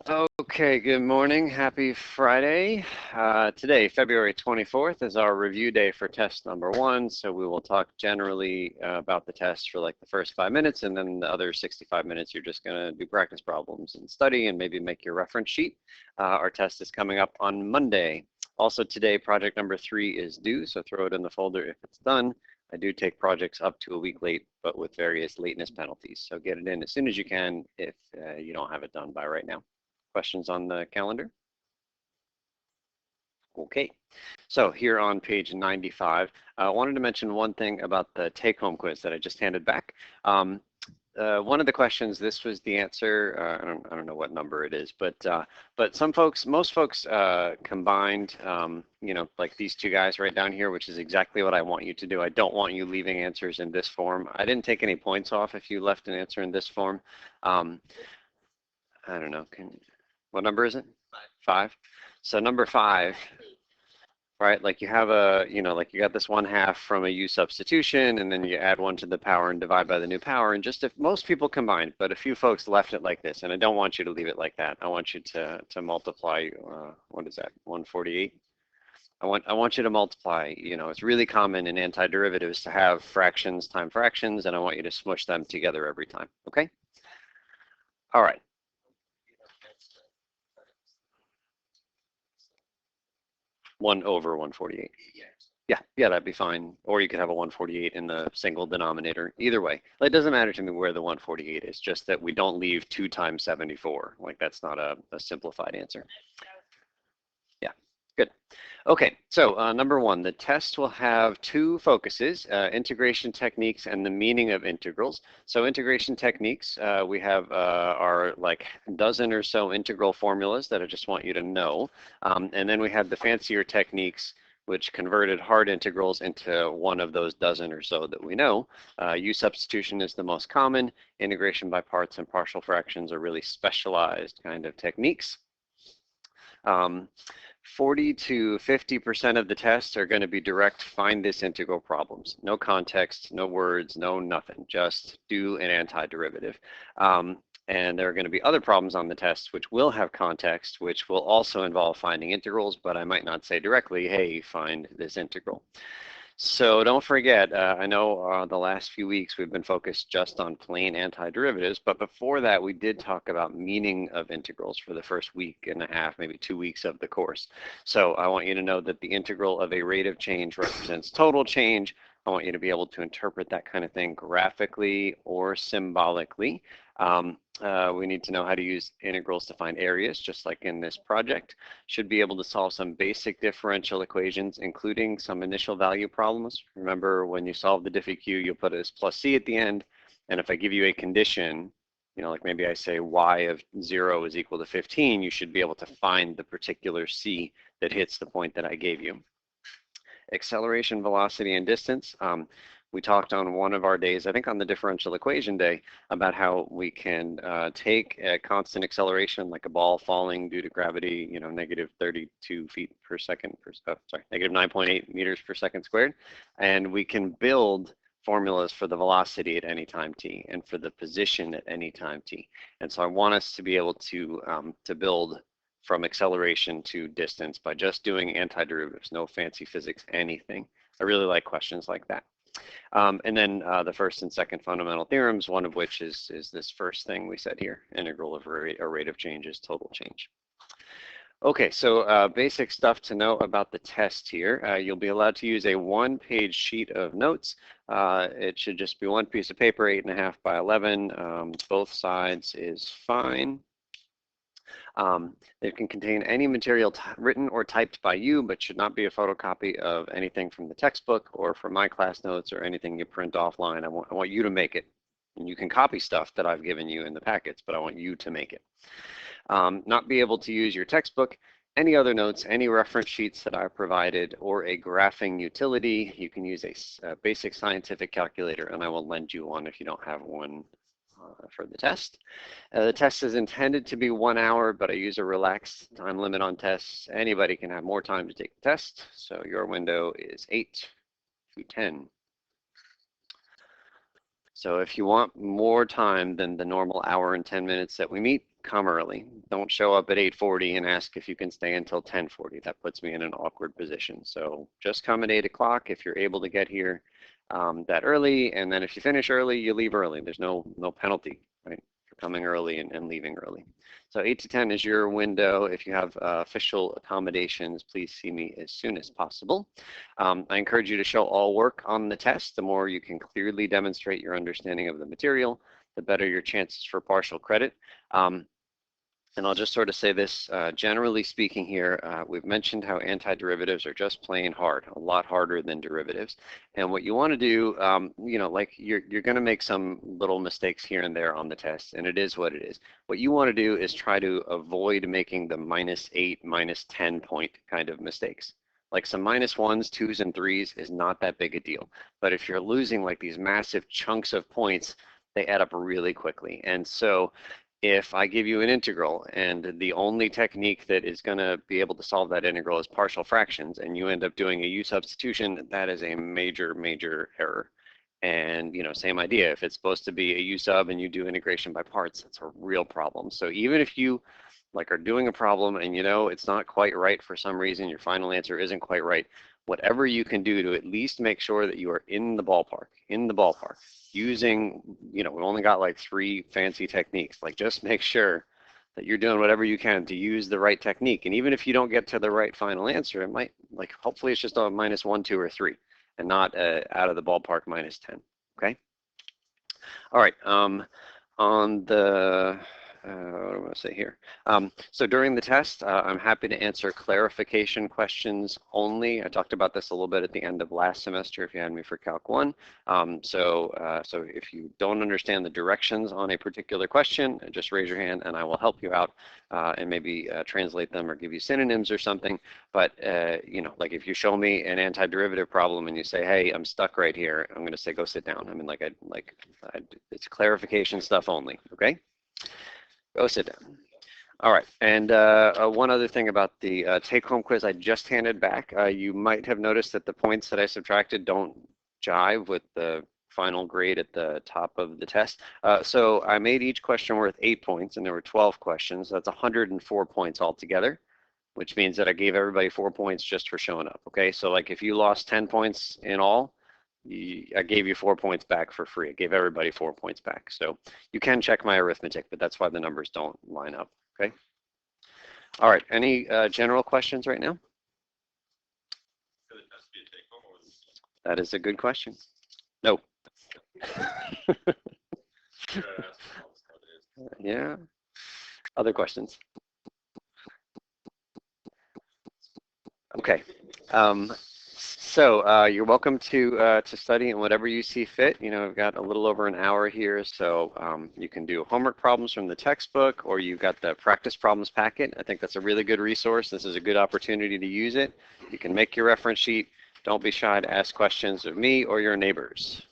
Okay, good morning. Happy Friday. Today, February 24th, is our review day for test number 1. So we will talk generally about the test for like the first 5 minutes, and then the other 65 minutes, you're just going to do practice problems and study and maybe make your reference sheet. Our test is coming up on Monday. Also today, project number 3 is due, so throw it in the folder if it's done. I do take projects up to a week late, but with various lateness penalties. So get it in as soon as you can if you don't have it done by right now. Questions on the calendar? Okay, so here on page 95, I wanted to mention one thing about the take-home quiz that I just handed back. One of the questions, this was the answer. I don't know what number it is, but most folks combined, like these two guys right down here, which is exactly what I want you to do. I don't want you leaving answers in this form. I didn't take any points off if you left an answer in this form. I don't know. What number is it? 5. So number 5, right? Like you have like you got this 1/2 from a u substitution, and then you add 1 to the power and divide by the new power. And just if most people combined, but a few folks left it like this, and I don't want you to leave it like that. I want you to multiply. What is that? 148. I want you to multiply. It's really common in antiderivatives to have fractions times fractions, and I want you to smush them together every time. Okay. All right. 1/148. Yeah, that'd be fine. Or you could have a 148 in the single denominator. Either way, it doesn't matter to me where the 148 is, just that we don't leave 2 times 74. Like that's not a simplified answer. Yeah, good. Okay, so number 1, the test will have 2 focuses, integration techniques and the meaning of integrals. So integration techniques, we have our like dozen or so integral formulas that I just want you to know. And then we have the fancier techniques which converted hard integrals into one of those dozen or so that we know. U substitution is the most common. Integration by parts and partial fractions are really specialized kind of techniques. 40 to 50% of the tests are going to be direct find this integral problems. No context, no words, no nothing, just do an antiderivative. And there are going to be other problems on the test which will have context, which will also involve finding integrals, but I might not say directly, hey, find this integral. So don't forget, I know the last few weeks we've been focused just on plain antiderivatives, but before that we did talk about meaning of integrals for the first week and a half, maybe 2 weeks of the course. So I want you to know that the integral of a rate of change represents total change. I want you to be able to interpret that kind of thing graphically or symbolically. We need to know how to use integrals to find areas, just like in this project. Should be able to solve some basic differential equations, including some initial value problems. Remember, when you solve the diffie-q, you'll put it as plus c at the end. And if I give you a condition, like maybe I say y of 0 is equal to 15, you should be able to find the particular c that hits the point that I gave you. Acceleration, velocity, and distance. We talked on one of our days, I think on the differential equation day, about how we can take a constant acceleration like a ball falling due to gravity, negative 32 feet per second, negative 9.8 meters per second squared, and we can build formulas for the velocity at any time t and for the position at any time t. And so I want us to be able to build from acceleration to distance by just doing antiderivatives, no fancy physics, anything. I really like questions like that. And then the first and second fundamental theorems, one of which is this first thing we said here, integral of a rate of change is total change. Okay, so basic stuff to know about the test here. You'll be allowed to use a 1-page sheet of notes. It should just be one piece of paper, 8.5 by 11. Both sides is fine. It can contain any material written or typed by you, but should not be a photocopy of anything from the textbook or from my class notes or anything you print offline. I want you to make it. And you can copy stuff that I've given you in the packets, but I want you to make it. Not be able to use your textbook, any other notes, any reference sheets that I provided, or a graphing utility. You can use a basic scientific calculator, and I will lend you one if you don't have one for the test. The test is intended to be 1 hour, but I use a relaxed time limit on tests. Anybody can have more time to take the test, so your window is 8 to 10. So if you want more time than the normal hour and 10 minutes that we meet, come early. Don't show up at 8:40 and ask if you can stay until 10:40. That puts me in an awkward position. So just come at 8 o'clock if you're able to get here that early, and then if you finish early, you leave early. There's no penalty, right, for coming early and leaving early. So 8 to 10 is your window. If you have official accommodations, please see me as soon as possible. I encourage you to show all work on the test. The more you can clearly demonstrate your understanding of the material, the better your chances for partial credit. And I'll just sort of say this, generally speaking here, we've mentioned how antiderivatives are just plain hard, a lot harder than derivatives. And what you want to do, you know, like you're going to make some little mistakes here and there on the test, and it is what it is. What you want to do is try to avoid making the -8, -10 point kind of mistakes. Like some -1s, 2s, and 3s is not that big a deal. But if you're losing like these massive chunks of points, they add up really quickly. And so if I give you an integral and the only technique that is going to be able to solve that integral is partial fractions, and you end up doing a u substitution, that is a major, major error. And, you know, same idea. If it's supposed to be a u sub and you do integration by parts, that's a real problem. So even if you like are doing a problem and you know it's not quite right for some reason, your final answer isn't quite right, whatever you can do to at least make sure that you are in the ballpark, using, you know, we only got like 3 fancy techniques. Like just make sure that you're doing whatever you can to use the right technique. And even if you don't get to the right final answer, it might, like, hopefully it's just a -1, 2, or 3 and not out of the ballpark -10, okay? All right, on the, what do I want to say here? So during the test, I'm happy to answer clarification questions only. I talked about this a little bit at the end of last semester if you had me for Calc 1. So if you don't understand the directions on a particular question, just raise your hand and I will help you out and maybe translate them or give you synonyms or something. But, you know, like if you show me an antiderivative problem and you say, hey, I'm stuck right here, I'm going to say, go sit down. I mean, it's clarification stuff only, okay? Go sit down. All right, and one other thing about the take-home quiz I just handed back. You might have noticed that the points that I subtracted don't jive with the final grade at the top of the test. So I made each question worth 8 points, and there were 12 questions. That's 104 points altogether, which means that I gave everybody 4 points just for showing up, okay? So like if you lost 10 points in all, I gave you 4 points back for free. I gave everybody 4 points back. So you can check my arithmetic, but that's why the numbers don't line up, okay? All right, any general questions right now? That is a good question. No. Yeah. Other questions? Okay. So you're welcome to study in whatever you see fit. You know, I've got a little over an hour here, so you can do homework problems from the textbook, or you've got the practice problems packet. I think that's a really good resource. This is a good opportunity to use it. You can make your reference sheet. Don't be shy to ask questions of me or your neighbors.